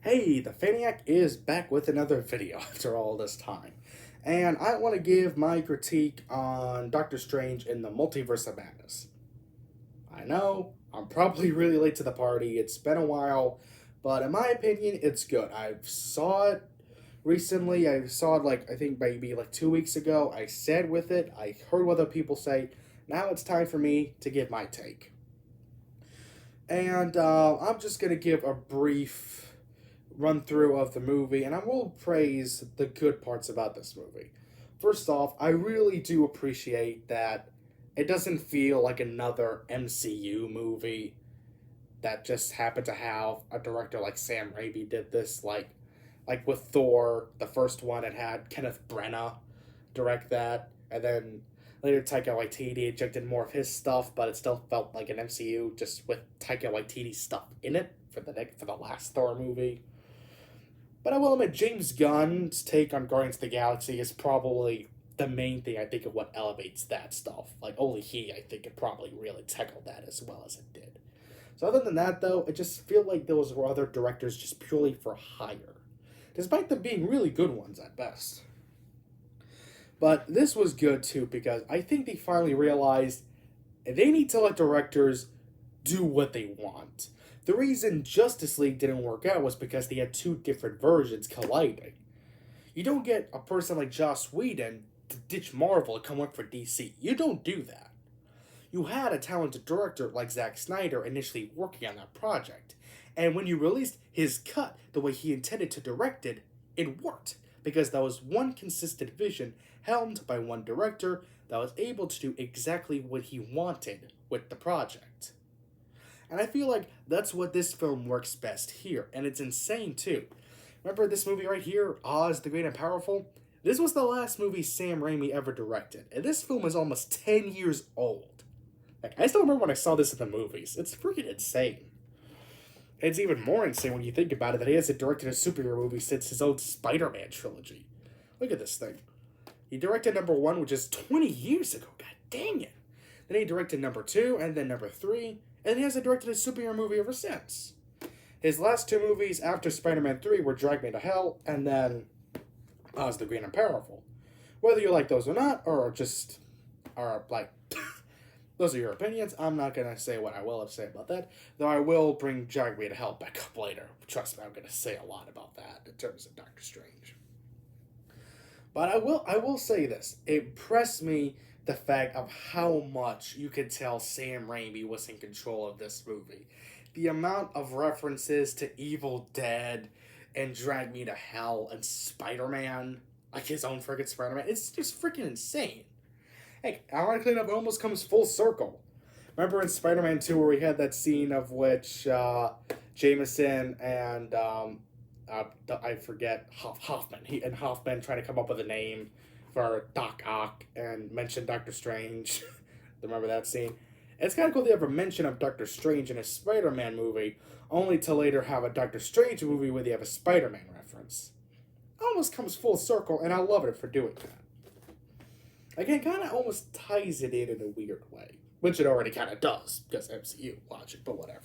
Hey, the Faniac is back with another video after all this time. And I want to give my critique on Doctor Strange in the Multiverse of Madness. I know, I'm probably really late to the party, it's been a while, but in my opinion, it's good. I saw it recently, I saw it I think maybe 2 weeks ago. I said with it, I heard what other people say. Now it's time for me to give my take. And I'm just going to give a brief run through of the movie, and I will praise the good parts about this movie. First off, I really do appreciate that it doesn't feel like another MCU movie that just happened to have a director like Sam Raimi did this, like with Thor, the first one, it had Kenneth Branagh direct that, and then later Taika Waititi injected more of his stuff, but it still felt like an MCU just with Taika Waititi stuff in it for the last Thor movie. But I will admit, James Gunn's take on Guardians of the Galaxy is probably the main thing I think of what elevates that stuff. Like, only he, I think, could probably really tackle that as well as it did. So other than that, though, it just feel like those were other directors just purely for hire, despite them being really good ones at best. But this was good, too, because I think they finally realized they need to let directors do what they want. The reason Justice League didn't work out was because they had two different versions colliding. You don't get a person like Joss Whedon to ditch Marvel and come work for DC. You don't do that. You had a talented director like Zack Snyder initially working on that project, and when you released his cut the way he intended to direct it, it worked, because that was one consistent vision helmed by one director that was able to do exactly what he wanted with the project. And I feel like that's what this film works best here, and it's insane too. Remember this movie right here, Oz the Great and Powerful? This was the last movie Sam Raimi ever directed, and this film is almost 10 years old. Like, I still remember when I saw this in the movies. It's freaking insane. It's even more insane when you think about it that he hasn't directed a superhero movie since his own Spider-Man trilogy. Look at this thing. He directed number 1, which is 20 years ago. God dang it. Then he directed number 2, and then number 3, and he hasn't directed a superhero movie ever since. His last 2 movies after Spider-Man 3 were Drag Me to Hell, and then Oz the Great and Powerful. Whether you like those or not, or just are like, those are your opinions, I'm not going to say what I will have to say about that, though I will bring Drag Me to Hell back up later. Trust me, I'm going to say a lot about that in terms of Doctor Strange. But I will say this. It impressed me the fact of how much you could tell Sam Raimi was in control of this movie. The amount of references to Evil Dead and Drag Me to Hell and Spider-Man, like his own friggin' Spider-Man, it's just freaking insane. Hey, ironically enough, it almost comes full circle. Remember in Spider-Man 2 where we had that scene of which Jameson and I forget Hoffman. Hoffman trying to come up with a name for Doc Ock and mention Doctor Strange. Remember that scene? It's kind of cool they have a mention of Doctor Strange in a Spider-Man movie, only to later have a Doctor Strange movie where they have a Spider-Man reference. Almost comes full circle, and I love it for doing that. Again, kind of almost ties it in a weird way, which it already kind of does because MCU logic, but whatever.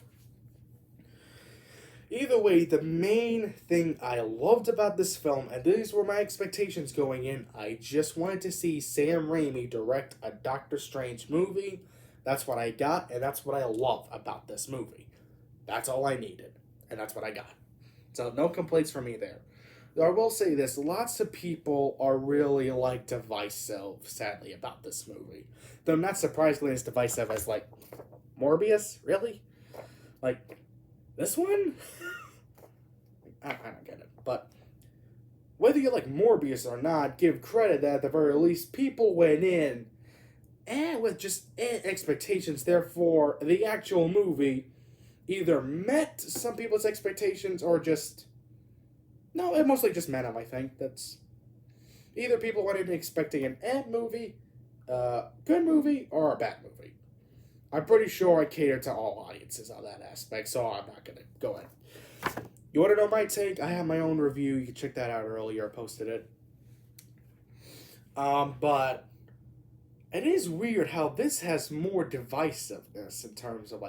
Either way, the main thing I loved about this film, and these were my expectations going in, I just wanted to see Sam Raimi direct a Doctor Strange movie. That's what I got, and that's what I love about this movie. That's all I needed, and that's what I got. So no complaints from me there. Though I will say this, lots of people are really divisive, sadly, about this movie. Though not surprisingly as divisive as Morbius, really? This one? I don't get it. But whether you like Morbius or not, give credit that at the very least people went in with just expectations. Therefore, the actual movie either met some people's expectations or just... No, it mostly just met them, I think. That's... Either people went in expecting an movie, good movie, or a bad movie. I'm pretty sure I cater to all audiences on that aspect, so I'm not going to go in. You want to know my take? I have my own review. You can check that out earlier. I posted it. But it is weird how this has more divisiveness in terms of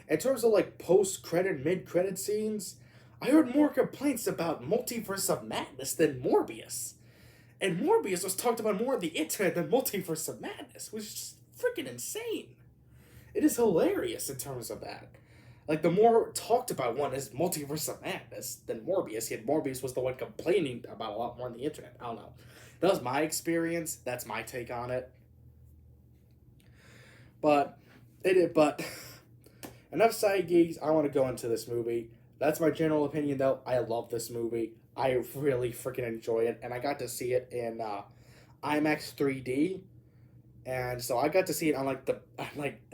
in terms of post-credit, mid-credit scenes. I heard more complaints about Multiverse of Madness than Morbius. And Morbius was talked about more on the internet than Multiverse of Madness, which is just freaking insane. It is hilarious in terms of that. Like, the more talked about one is Multiverse of Madness than Morbius, yet Morbius was the one complaining about a lot more on the internet. I don't know. That was my experience. That's my take on it. But, but, enough side geeks. I want to go into this movie. That's my general opinion, though. I love this movie. I really freaking enjoy it. And I got to see it in IMAX 3D. And so I got to see it on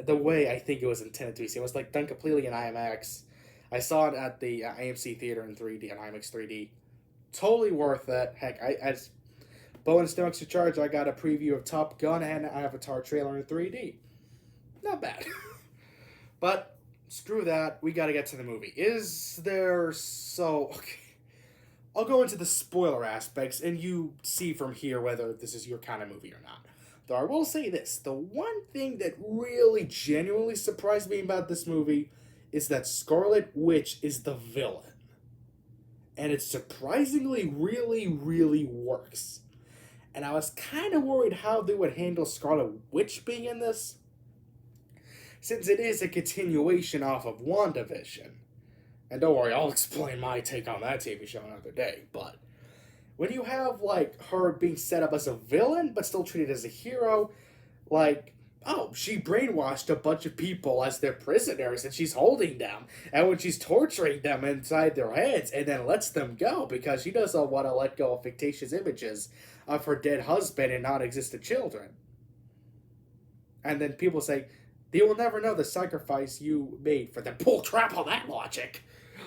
the way I think it was intended to be seen. It was like done completely in IMAX. I saw it at the AMC theater in 3D, and IMAX 3D. Totally worth it. Heck, as bonus no extra charge, I got a preview of Top Gun and an Avatar trailer in 3D. Not bad. But screw that. We got to get to the movie. Okay. I'll go into the spoiler aspects, and you see from here whether this is your kind of movie or not. Though I will say this, the one thing that really genuinely surprised me about this movie is that Scarlet Witch is the villain. And it surprisingly really, really works. And I was kind of worried how they would handle Scarlet Witch being in this, since it is a continuation off of WandaVision. And don't worry, I'll explain my take on that TV show another day, but when you have, like, her being set up as a villain, but still treated as a hero, like, oh, she brainwashed a bunch of people as their prisoners, and she's holding them, and when she's torturing them inside their heads, and then lets them go, because she doesn't want to let go of fictitious images of her dead husband and non-existent children. And then people say, they will never know the sacrifice you made for them. Bull crap on that logic!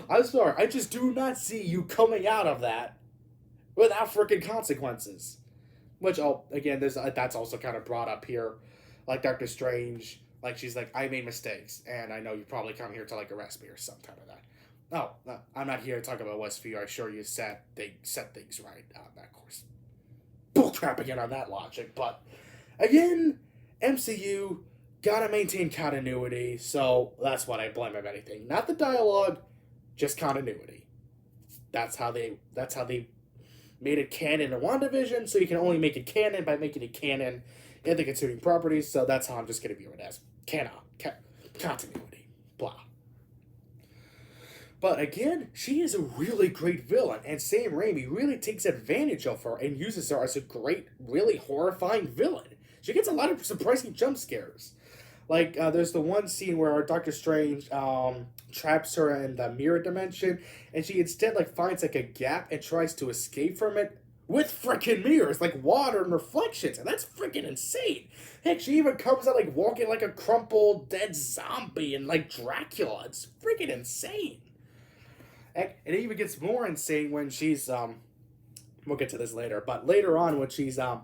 I'm sorry, I just do not see you coming out of that without freaking consequences. Which, again, that's also kind of brought up here. Like Doctor Strange, like, she's like, I made mistakes, and I know you probably come here to, like, arrest me or something like that. No, I'm not here to talk about Westview. I assure you set things right on that course. Bullcrap again on that logic, but again, MCU gotta maintain continuity, so that's what I blame of anything. Not the dialogue, just continuity. That's how they made it canon in WandaVision, so you can only make it canon by making it canon in the continuing properties, so that's how I'm just going to view it as continuity, blah. But again, she is a really great villain, and Sam Raimi really takes advantage of her and uses her as a great, really horrifying villain. She gets a lot of surprising jump scares. Like, there's the one scene where Doctor Strange traps her in the mirror dimension, and she instead, like, finds, like, a gap and tries to escape from it with frickin' mirrors, like water and reflections, and that's frickin' insane. Heck, she even comes out, like, walking like a crumpled, dead zombie and, like, Dracula. It's frickin' insane. Heck, it even gets more insane when she's, we'll get to this later, but later on when she's, on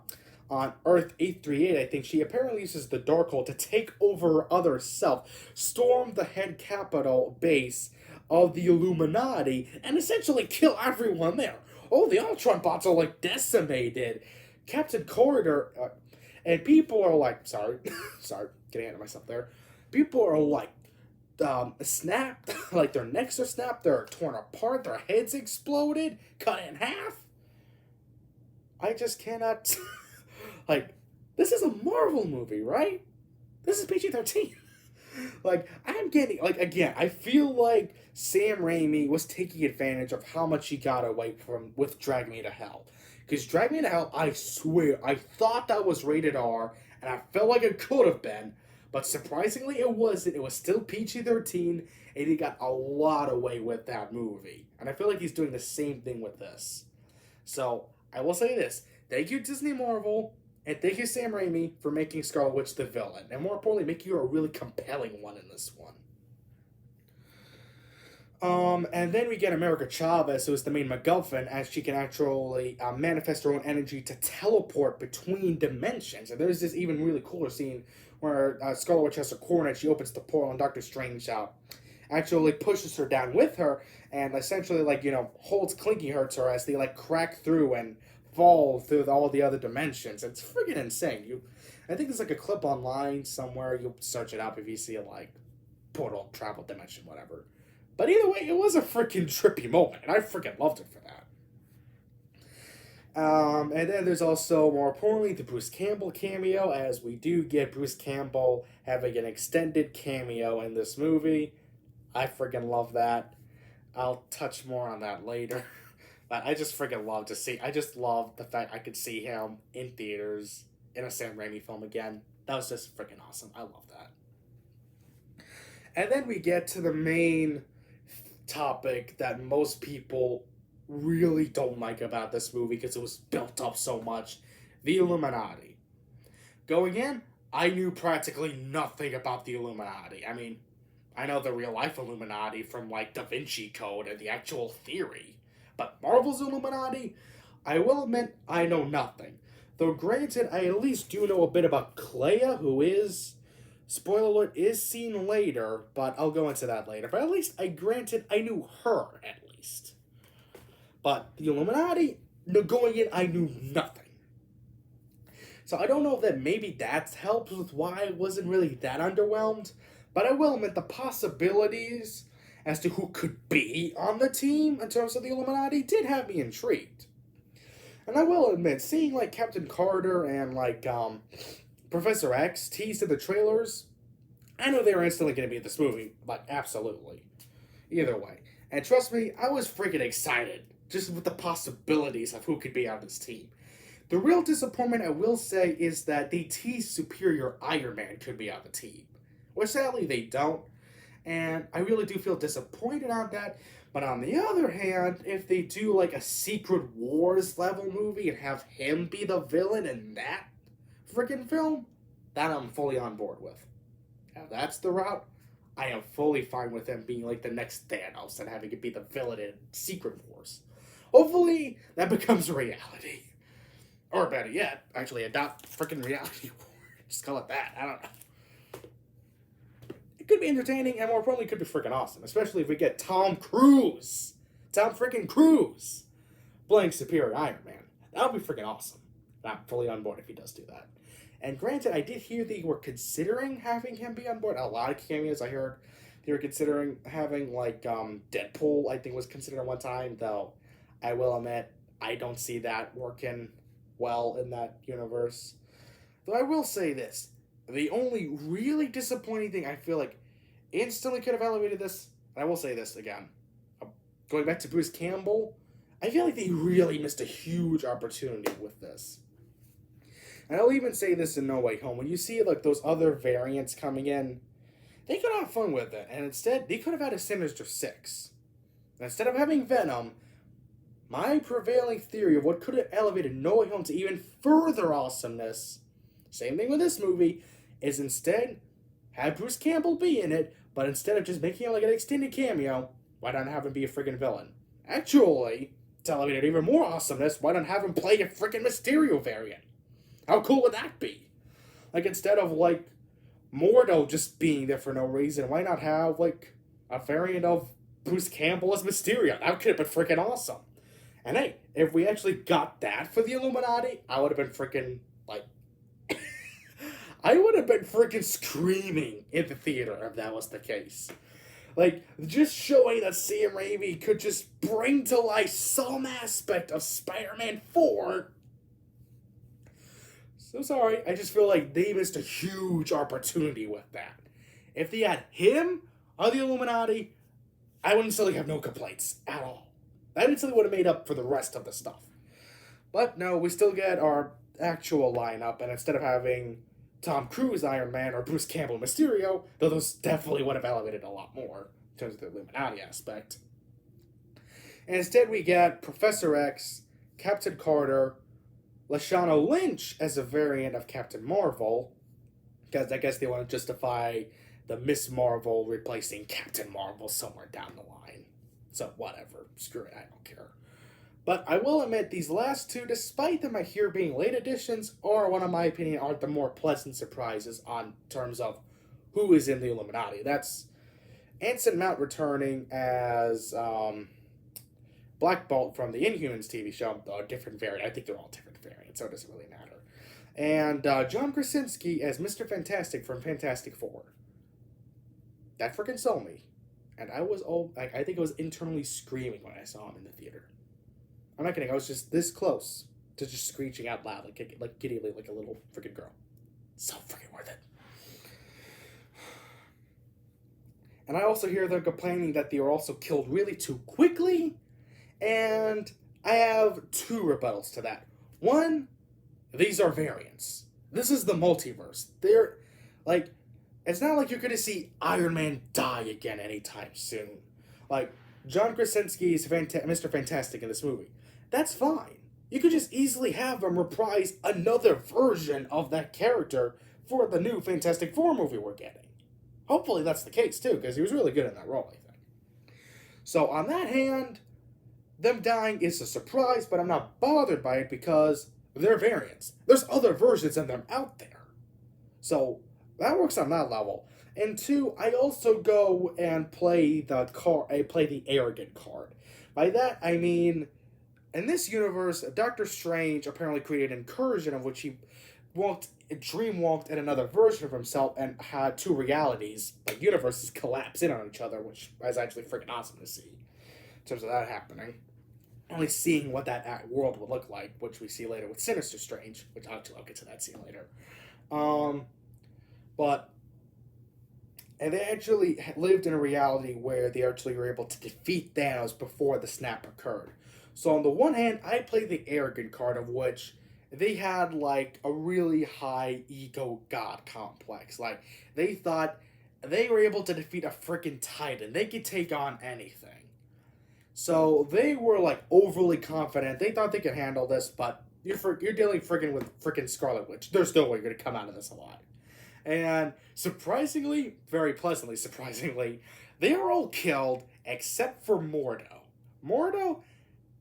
Earth 838, I think, she apparently uses the Darkhold to take over her other self, storm the head capital base of the Illuminati, and essentially kill everyone there. Oh, the Ultron bots are, like, decimated. Captain Corridor, and people are like, sorry, getting ahead of myself there. People are like, snapped, like their necks are snapped, they're torn apart, their heads exploded, cut in half. I just cannot... Like, this is a Marvel movie, right? This is PG-13. Like, I'm getting... Like, again, I feel like Sam Raimi was taking advantage of how much he got away from with Drag Me to Hell. Because Drag Me to Hell, I swear, I thought that was rated R, and I felt like it could have been, but surprisingly it wasn't. It was still PG-13, and he got a lot away with that movie. And I feel like he's doing the same thing with this. So, I will say this. Thank you, Disney Marvel, and thank you, Sam Raimi, for making Scarlet Witch the villain. And more importantly, making her a really compelling one in this one. And then we get America Chavez, who is the main MacGuffin, as she can actually manifest her own energy to teleport between dimensions. And there's this even really cooler scene where Scarlet Witch has a corner and she opens the portal, and Doctor Strange actually pushes her down with her and essentially, like, you know, holds clinking her to her as they, like, crack through and fall through all the other dimensions. It's friggin' insane. I think there's, like, a clip online somewhere. You'll search it up if you see it, like, portal, travel, dimension, whatever. But either way, it was a freaking trippy moment, and I freaking loved it for that. And then there's also, more importantly, the Bruce Campbell cameo, as we do get Bruce Campbell having an extended cameo in this movie. I freaking love that. I'll touch more on that later. But I just freaking love to see. I just love the fact I could see him in theaters in a Sam Raimi film again. That was just freaking awesome. I love that. And then we get to the main topic that most people really don't like about this movie because it was built up so much. The Illuminati. Going in, I knew practically nothing about the Illuminati. I mean, I know the real life Illuminati from like Da Vinci Code and the actual theory. But Marvel's Illuminati, I will admit, I know nothing. Though granted, I at least do know a bit about Clea, who is, spoiler alert, is seen later, but I'll go into that later. But at least, I knew her, at least. But the Illuminati, going in, I knew nothing. So I don't know if that maybe that helps with why I wasn't really that underwhelmed. But I will admit the possibilities as to who could be on the team in terms of the Illuminati did have me intrigued. And I will admit, seeing like Captain Carter and like Professor X teased in the trailers, I know they were instantly going to be in this movie, like absolutely. Either way. And trust me, I was freaking excited just with the possibilities of who could be on this team. The real disappointment, I will say, is that they teased Superior Iron Man could be on the team. Which sadly they don't. And I really do feel disappointed on that. But on the other hand, if they do like a Secret Wars level movie and have him be the villain in that freaking film, that I'm fully on board with. Now that's the route, I am fully fine with him being like the next Thanos and having it be the villain in Secret Wars. Hopefully that becomes reality. Or better yet, actually adopt freaking reality war. Just call it that. I don't know. Could be entertaining, and more importantly, could be freaking awesome. Especially if we get Tom Cruise. Tom freaking Cruise playing Superior Iron Man. That would be freaking awesome. I'm fully on board if he does do that. And granted, I did hear they were considering having him be on board. A lot of cameos I heard they were considering having, like, Deadpool, I think was considered one time, though I will admit, I don't see that working well in that universe. Though I will say this. The only really disappointing thing I feel like instantly could have elevated this, and I will say this again, going back to Bruce Campbell, I feel like they really missed a huge opportunity with this. And I'll even say this in No Way Home. When you see like those other variants coming in, they could have fun with it, and instead they could have had a Sinister Six. And instead of having Venom, my prevailing theory of what could have elevated No Way Home to even further awesomeness, same thing with this movie, is instead have Bruce Campbell be in it, but instead of just making him like an extended cameo, why not have him be a freaking villain? Actually, to elevate it even more awesomeness, why not have him play a freaking Mysterio variant? How cool would that be? Like, instead of like Mordo just being there for no reason, why not have like a variant of Bruce Campbell as Mysterio? That could have been freaking awesome. And hey, if we actually got that for the Illuminati, I would have been freaking like I would have been freaking screaming in the theater if that was the case. Like, just showing that Sam Raimi could just bring to life some aspect of Spider-Man 4. So sorry, I just feel like they missed a huge opportunity with that. If they had him on the Illuminati, I wouldn't still have no complaints at all. That instantly would have made up for the rest of the stuff. But no, we still get our actual lineup, and instead of having Tom Cruise Iron Man or Bruce Campbell Mysterio, though those definitely would have elevated a lot more in terms of the Illuminati aspect. And instead we get Professor X, Captain Carter, Lashana Lynch as a variant of Captain Marvel, because I guess they want to justify the Miss Marvel replacing Captain Marvel somewhere down the line. So whatever, screw it, I don't care. But I will admit, these last two, despite them I hear being late additions, are, one of my opinion, are the more pleasant surprises on terms of who is in the Illuminati. That's Anson Mount returning as Black Bolt from the Inhumans TV show, a different variant. I think they're all different variants, so it doesn't really matter. And John Krasinski as Mr. Fantastic from Fantastic Four. That freaking sold me. and I think I was internally screaming when I saw him in the theater. I'm not kidding. I was just this close to just screeching out loud, like giddily, like a little freaking girl. So freaking worth it. And I also hear them complaining that they were also killed really too quickly. And I have two rebuttals to that. One, these are variants. This is the multiverse. They're like, it's not like you're gonna see Iron Man die again anytime soon. Like, John Krasinski is Mr. Fantastic in this movie. That's fine. You could just easily have him reprise another version of that character for the new Fantastic Four movie we're getting. Hopefully that's the case too, because he was really good in that role, I think. So on that hand, them dying is a surprise, but I'm not bothered by it because they're variants. There's other versions of them out there. So that works on that level. And two, I also go and play the arrogant card. By that I mean, in this universe, Doctor Strange apparently created an incursion of which he dreamwalked at another version of himself and had two realities, like universes, collapse in on each other, which is actually freaking awesome to see in terms of that happening. Only seeing what that world would look like, which we see later with Sinister Strange, which I'll get to that scene later. And they actually lived in a reality where they actually were able to defeat Thanos before the snap occurred. So on the one hand, I play the arrogant card, of which they had like a really high ego god complex. Like, they thought they were able to defeat a freaking titan. They could take on anything. So they were like overly confident. They thought they could handle this, but you're dealing freaking with freaking Scarlet Witch. There's no way you're gonna come out of this alive. And surprisingly, very pleasantly surprisingly, they are all killed except for Mordo. Mordo,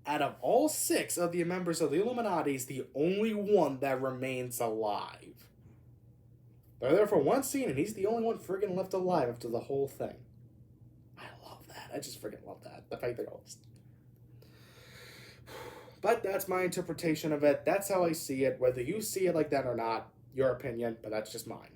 out of all 6 of the members of the Illuminati, is the only one that remains alive. They're there for one scene, and he's the only one friggin' left alive after the whole thing. I love that. I just friggin' love that. The fact they're all... But that's my interpretation of it. That's how I see it. Whether you see it like that or not, your opinion, but that's just mine.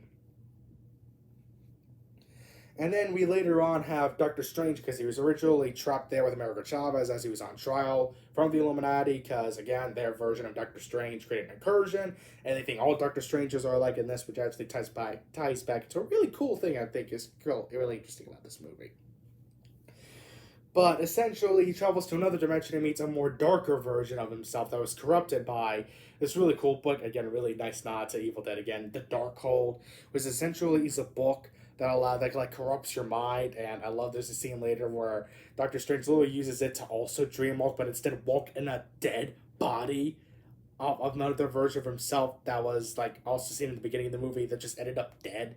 And then we later on have Doctor Strange, because he was originally trapped there with America Chavez as he was on trial from the Illuminati, because, again, their version of Doctor Strange created an incursion, and they think all Doctor Strangers are like in this, which actually ties back to a really cool thing I think is really interesting about this movie. But essentially, he travels to another dimension and meets a more darker version of himself that was corrupted by this really cool book. Again, a really nice nod to Evil Dead again. The Darkhold, which essentially is a book that corrupts your mind. And I love there's a scene later where Doctor Strange literally uses it to also dreamwalk, but instead walk in a dead body of another version of himself that was like also seen in the beginning of the movie that just ended up dead.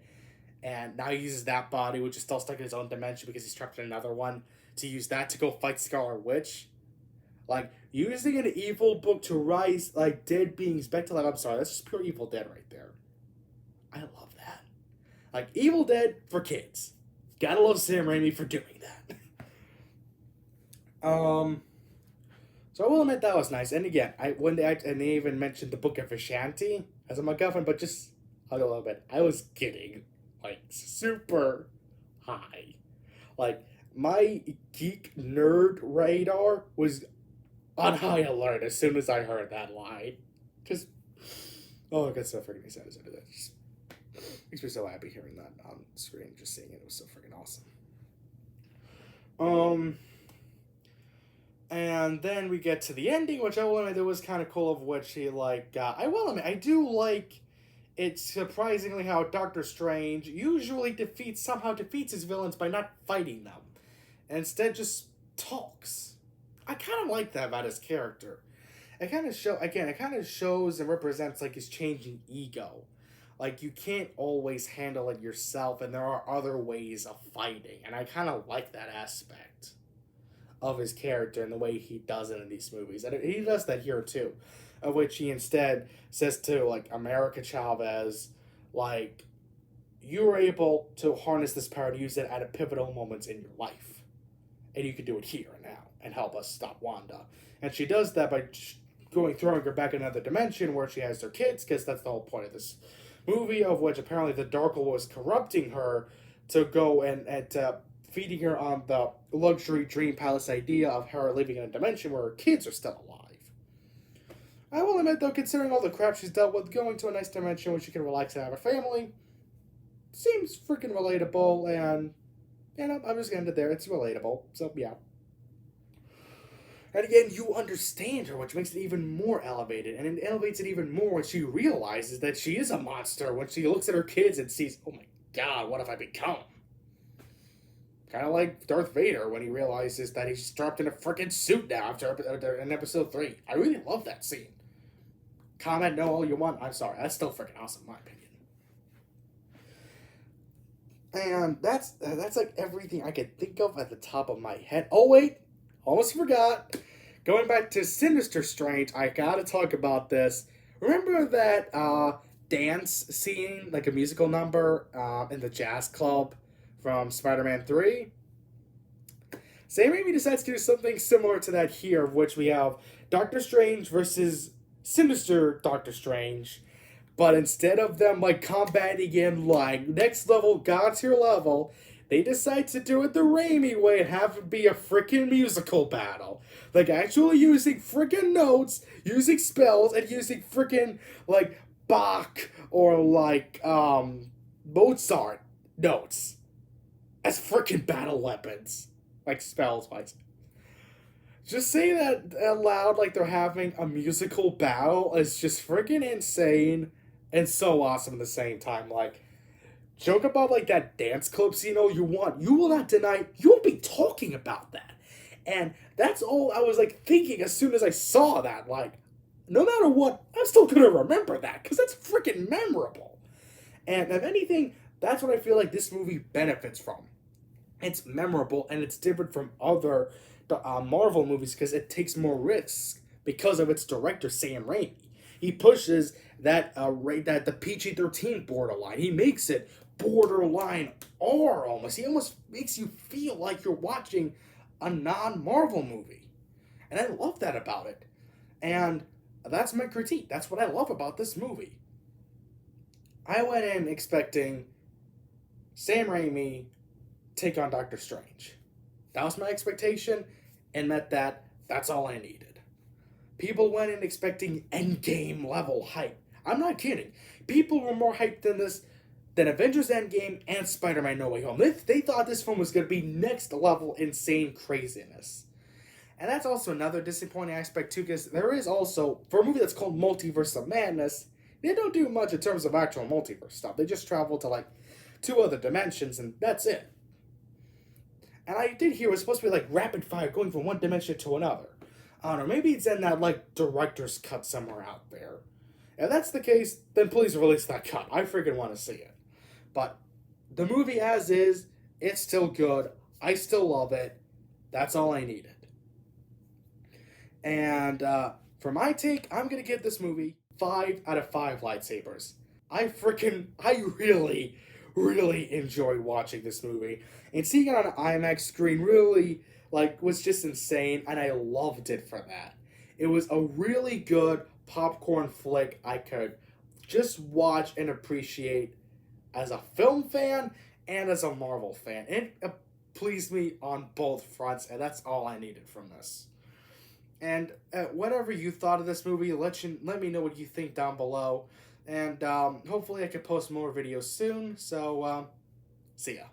And now he uses that body, which is still stuck in his own dimension because he's trapped in another one, to use that to go fight Scarlet Witch. Like, using an evil book to rise, like, dead beings back to life. I'm sorry, that's just pure Evil Dead right there. I love that. Like, Evil Dead for kids. Gotta love Sam Raimi for doing that. So I will admit that was nice. And again, they even mentioned the Book of Ashanti as a MacGuffin, but just a little bit. I was getting, like, super high. Like, my geek nerd radar was on high alert as soon as I heard that line. Just, oh, it got so freaking excited as I did that. Just makes me so happy hearing that on screen. Just seeing it was so freaking awesome. And then we get to the ending, which I will admit it was kind of cool, of which he, like, I will admit, I do like it's surprisingly how Doctor Strange usually somehow defeats his villains by not fighting them. And instead just talks. I kind of like that about his character. It kind of shows and represents, like, his changing ego. Like, you can't always handle it yourself, and there are other ways of fighting. And I kind of like that aspect of his character and the way he does it in these movies. And he does that here, too. Of which he instead says to, like, America Chavez, like, you were able to harness this power to use it at a pivotal moments in your life. And you can do it here and now and help us stop Wanda. And she does that by throwing her back in another dimension where she has her kids, because that's the whole point of this movie, of which apparently the Darkhold was corrupting her to go and feeding her on the luxury dream palace idea of her living in a dimension where her kids are still alive. I will admit, though, considering all the crap she's dealt with, going to a nice dimension where she can relax and have a family seems freaking relatable, and, I'm just gonna end it there. It's relatable, so yeah. And again, you understand her, which makes it even more elevated, and it elevates it even more when she realizes that she is a monster, when she looks at her kids and sees, oh my god, what have I become? Kind of like Darth Vader when he realizes that he's strapped in a freaking suit now in episode 3. I really love that scene. Comment no all you want. I'm sorry. That's still freaking awesome, in my opinion. And that's like everything I could think of at the top of my head. Oh, wait. Almost forgot. Going back to Sinister Strange, I gotta talk about this. Remember that dance scene, like a musical number in the jazz club from Spider-Man 3? Sam Raimi decides to do something similar to that here, of which we have Doctor Strange versus Sinister Doctor Strange. But instead of them, like, combating in, like, next level, God tier level, they decide to do it the Raimi way and have it be a freaking musical battle. Like, actually using freaking notes, using spells, and using freaking, like, Bach or, like, Mozart notes as freaking battle weapons. Like, spells, wise. Just saying that out loud, like they're having a musical battle, is just freaking insane and so awesome at the same time. Like, joke about, like, that dance club scene you want. You will not deny, you will be talking about that. And that's all I was, like, thinking as soon as I saw that. Like, no matter what, I'm still gonna remember that, because that's freaking memorable. And if anything, that's what I feel like this movie benefits from. It's memorable, and it's different from other Marvel movies because it takes more risks because of its director, Sam Raimi. He pushes that that the PG-13 borderline. He makes it borderline R almost. He almost makes you feel like you're watching a non-Marvel movie. And I love that about it. And that's my critique. That's what I love about this movie. I went in expecting Sam Raimi take on Doctor Strange. That was my expectation, and met that. That's all I needed. People went in expecting Endgame level hype. I'm not kidding. People were more hyped than this, than Avengers Endgame and Spider-Man No Way Home. They thought this film was going to be next level insane craziness. And that's also another disappointing aspect too, because there is also, for a movie that's called Multiverse of Madness, they don't do much in terms of actual multiverse stuff. They just travel to, like, 2 other dimensions, and that's it. And I did hear it was supposed to be, like, rapid fire, going from one dimension to another. I don't know, maybe it's in that, like, director's cut somewhere out there. If that's the case, then please release that cut. I freaking want to see it. But the movie as is, it's still good. I still love it. That's all I needed. And for my take, I'm going to give this movie 5 out of 5 lightsabers. I really enjoyed watching this movie. And seeing it on an IMAX screen really, like, was just insane, and I loved it for that. It was a really good popcorn flick I could just watch and appreciate as a film fan and as a Marvel fan. It pleased me on both fronts, and that's all I needed from this. And whatever you thought of this movie, let me know what you think down below. And hopefully I can post more videos soon. So, see ya.